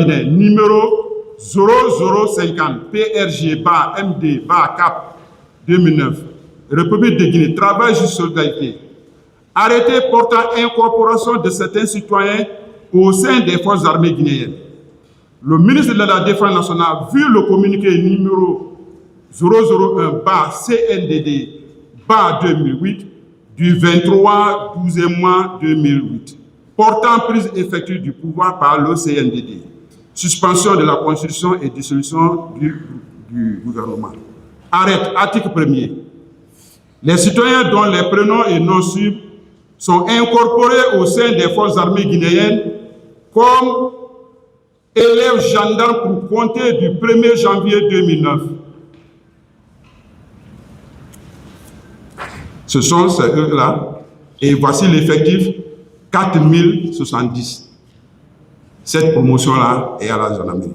cabinet numéro 0050 PRG-MD-CAP 2009, République de Guinée, Travail juste solidarité. Arrêté portant incorporation de certains citoyens au sein des forces armées guinéennes. Le ministre de la Défense nationale, vu le communiqué numéro 001-CNDD-2008 du 23/12 mois 2008, portant prise effective du pouvoir par le CNDD, suspension de la Constitution et dissolution du gouvernement. Arrête, article 1er. Les citoyens dont les prénoms et noms suivent sont incorporés au sein des forces armées guinéennes comme élèves gendarmes pour compter du 1er janvier 2009. Ce sont ceux-là. Et voici l'effectif, 4070. Cette promotion-là est à la gendarmerie.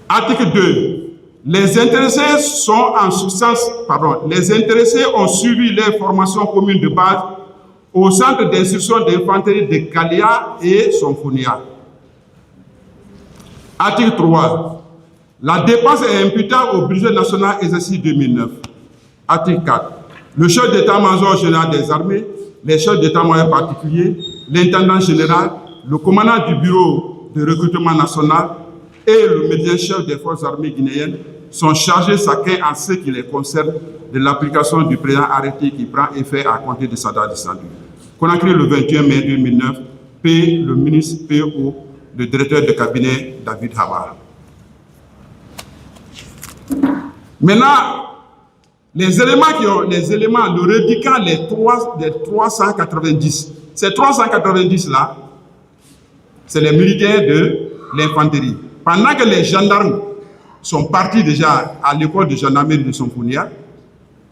Article 2. Les intéressés ont suivi leur formation commune de base au centre d'instruction d'infanterie de Kalia et Sonfonia. Article 3. La dépense est imputable au budget national exercice 2009. Article 4. Le chef d'état-major général des armées, les chefs d'état-major particuliers, l'intendant général, le commandant du bureau de recrutement national et le médecin-chef des forces armées guinéennes sont chargés chacun en ce qui les concerne de l'application du présent arrêté qui prend effet à compter de sa date descendue. Conakry le 21 mai 2009, P. le ministre PO, le directeur de cabinet David Habar. Maintenant, les éléments, le rédicat, les 390, ces 390-là, c'est les militaires de l'infanterie. Pendant que les gendarmes sont partis déjà à l'école de gendarmerie de Sonfonia,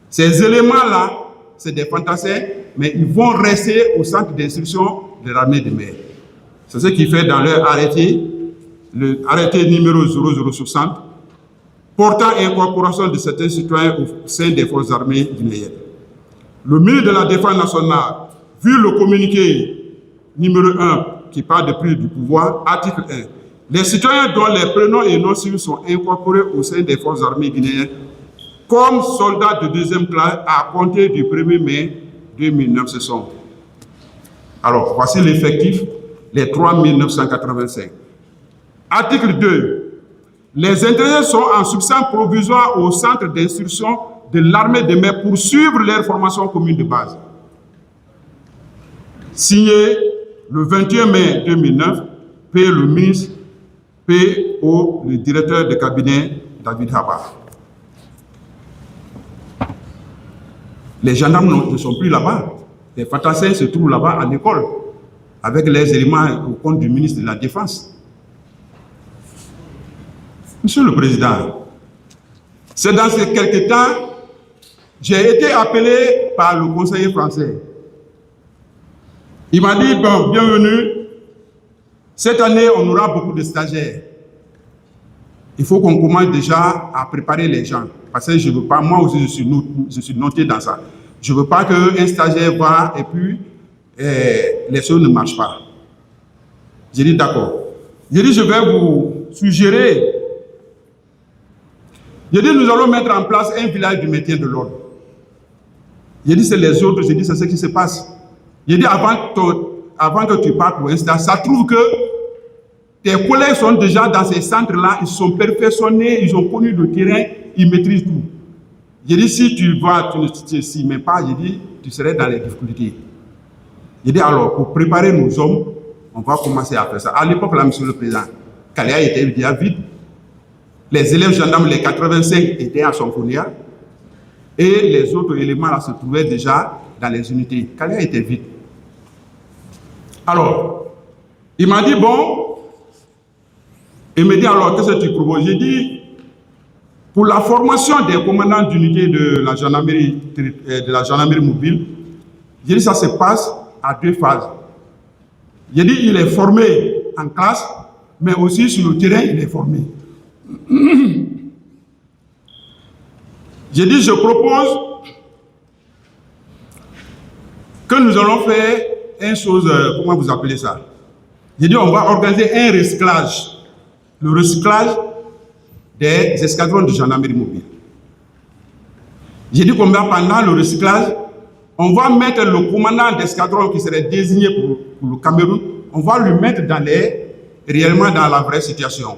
ces éléments-là, c'est des fantassins, mais ils vont rester au centre d'instruction de l'armée de mer. C'est ce qui fait dans leur arrêté, le arrêté numéro 0060, portant incorporation de certains citoyens au sein des forces armées guinéennes. Le ministre de la Défense nationale, vu le communiqué numéro 1 qui parle de prise du pouvoir, article 1, les citoyens dont les prénoms et noms civils sont incorporés au sein des forces armées guinéennes comme soldats de deuxième classe à compter du 1er mai 2009, ce sont. Alors, voici l'effectif, les 3985. Article 2. Les intéressés sont en substance provisoire au centre d'instruction de l'armée de mer pour suivre leur formation commune de base. Signé le 21 mai 2009, P. le ministre, P.O. le directeur de cabinet David Habar. Les gendarmes ne sont plus là-bas. Les fantassins se trouvent là-bas à l'école, avec les éléments au compte du ministre de la Défense. Monsieur le Président, c'est dans ces quelques temps, j'ai été appelé par le conseiller français. Il m'a dit, bon, bienvenue, cette année, on aura beaucoup de stagiaires. Il faut qu'on commence déjà à préparer les gens. Parce que je ne veux pas, moi aussi, je suis noté dans ça. Je ne veux pas qu'un stagiaire va et puis les choses ne marchent pas. J'ai dit, d'accord. J'ai dit, je vais vous suggérer. J'ai dit, nous allons mettre en place un village du maintien de l'ordre. J'ai dit, c'est les autres, j'ai dit, c'est ce qui se passe. J'ai dit, avant que tu partes pour un stage, ça trouve que tes collègues sont déjà dans ces centres-là, ils sont perfectionnés, ils ont connu le terrain, ils maîtrisent tout. J'ai dit, si tu vas, tu ne t'y mets pas, j'ai dit, tu serais dans les difficultés. J'ai dit, alors, pour préparer nos hommes, on va commencer à faire ça. À l'époque, là, monsieur le Président, Kalia était déjà vide. Les élèves gendarmes, les 85, étaient à Sonfonia. Et les autres éléments là se trouvaient déjà dans les unités. Kalia était vide. Alors, il m'a dit, bon, il me dit, alors, qu'est-ce que tu proposes? J'ai dit, pour la formation des commandants d'unité de la gendarmerie mobile, j'ai dit, ça se passe à deux phases. J'ai dit, il est formé en classe, mais aussi sur le terrain, il est formé. J'ai dit, je propose que nous allons faire une chose, comment vous appelez ça? J'ai dit on va organiser un recyclage. Le recyclage des escadrons de gendarmerie mobile. J'ai dit combien pendant le recyclage, on va mettre le commandant d'escadron qui serait désigné pour le Cameroun, on va lui mettre réellement dans la vraie situation.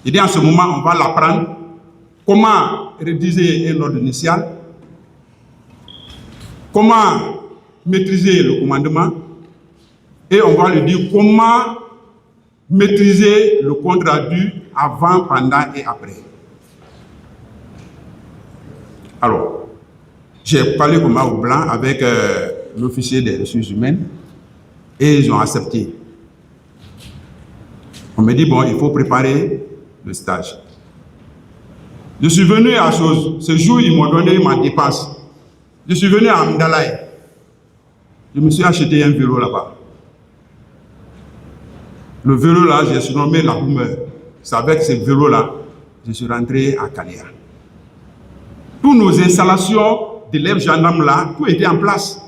J'ai dit en ce moment, on va l'apprendre comment rédiger un ordre initial, comment maîtriser le commandement, et on va lui dire comment maîtriser le compte rendu avant, pendant et après. Alors, j'ai parlé comme au blanc avec l'officier des ressources humaines et ils ont accepté. On me dit, bon, il faut préparer le stage. Je suis venu à chose. Ce jour, ils m'ont donné ma dépense. Je suis venu à Mdalaï. Je me suis acheté un vélo là-bas. Le vélo là, j'ai surnommé la Hummer. C'est avec ce vélo-là, je suis rentré à Kalia. Toutes nos installations d'élèves gendarmes là, tout était en place.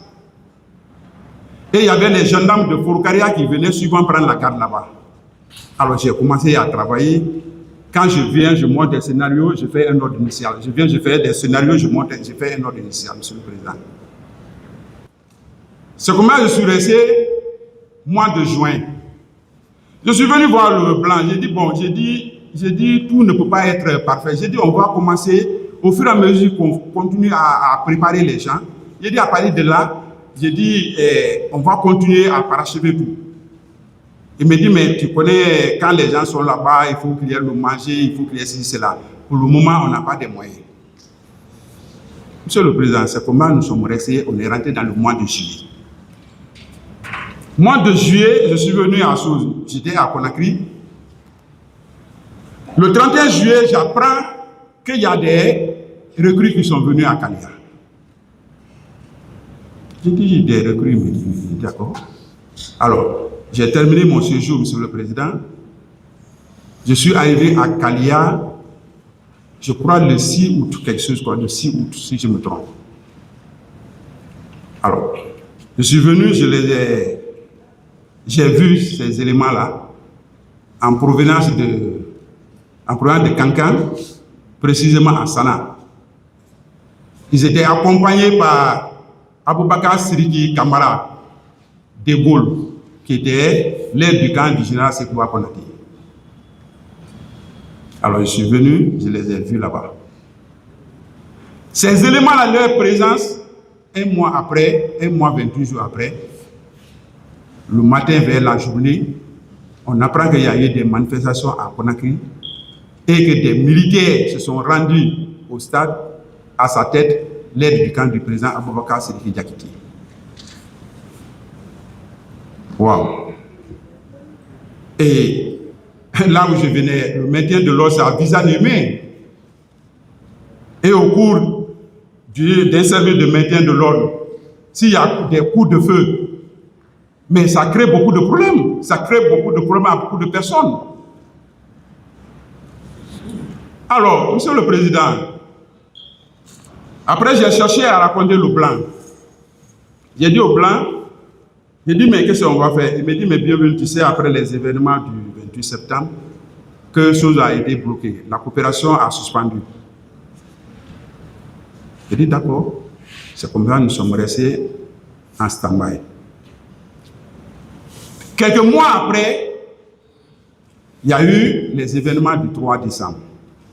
Et il y avait les gendarmes de Forokaria qui venaient souvent prendre la carte là-bas. Alors j'ai commencé à travailler. Quand je viens, je monte des scénarios, je fais un ordre initial. Je viens, je fais des scénarios, je fais un ordre initial, Monsieur le Président. C'est comment je suis resté mois de juin. Je suis venu voir le blanc. J'ai dit, bon, j'ai dit, tout ne peut pas être parfait. J'ai dit, on va commencer au fur et à mesure qu'on continue à préparer les gens. J'ai dit, à partir de là, j'ai dit, on va continuer à parachever tout. Il me dit, mais tu connais, quand les gens sont là-bas, il faut qu'il y ait le manger, il faut qu'il y ait ceci, cela. Pour le moment, on n'a pas de moyens. Monsieur le Président, c'est comment nous sommes restés, on est rentré dans le mois de juillet. Mois de juillet, je suis venu à Sousse, j'étais à Conakry. Le 31 juillet, j'apprends qu'il y a des recrues qui sont venus à Kalia. J'ai dit, des recrues, d'accord. Alors, j'ai terminé mon séjour, Monsieur le Président. Je suis arrivé à Kalia, je crois le 6 août, quelque chose, quoi, le 6 août, si je me trompe. Alors, je suis venu, j'ai vu ces éléments-là en provenance de Kankan, précisément à Sana. Ils étaient accompagnés par Aboubakar Siriki Kamara de Gaulle, qui était l'aide du camp du général Sekouba Konaté. Alors je suis venu, je les ai vus là-bas. Ces éléments-là, leur présence, un mois après, 28 jours après, le matin vers la journée, on apprend qu'il y a eu des manifestations à Conakry et que des militaires se sont rendus au stade, à sa tête, l'aide du camp du président Aboubakar Sédiki Diakité. Waouh! Et là où je venais, le maintien de l'ordre, c'est à visage humain. Et au cours d'un service de maintien de l'ordre, s'il y a des coups de feu, mais ça crée beaucoup de problèmes. Ça crée beaucoup de problèmes à beaucoup de personnes. Alors, Monsieur le Président, après j'ai cherché à raconter le blanc. J'ai dit au blanc, j'ai dit, mais qu'est-ce qu'on va faire? Il me dit, mais bienvenue, tu sais, après les événements du 28 septembre, que chose a été bloquée. La coopération a suspendu. J'ai dit, d'accord. C'est comme ça que nous sommes restés en stand-by. Quelques mois après, il y a eu les événements du 3 décembre.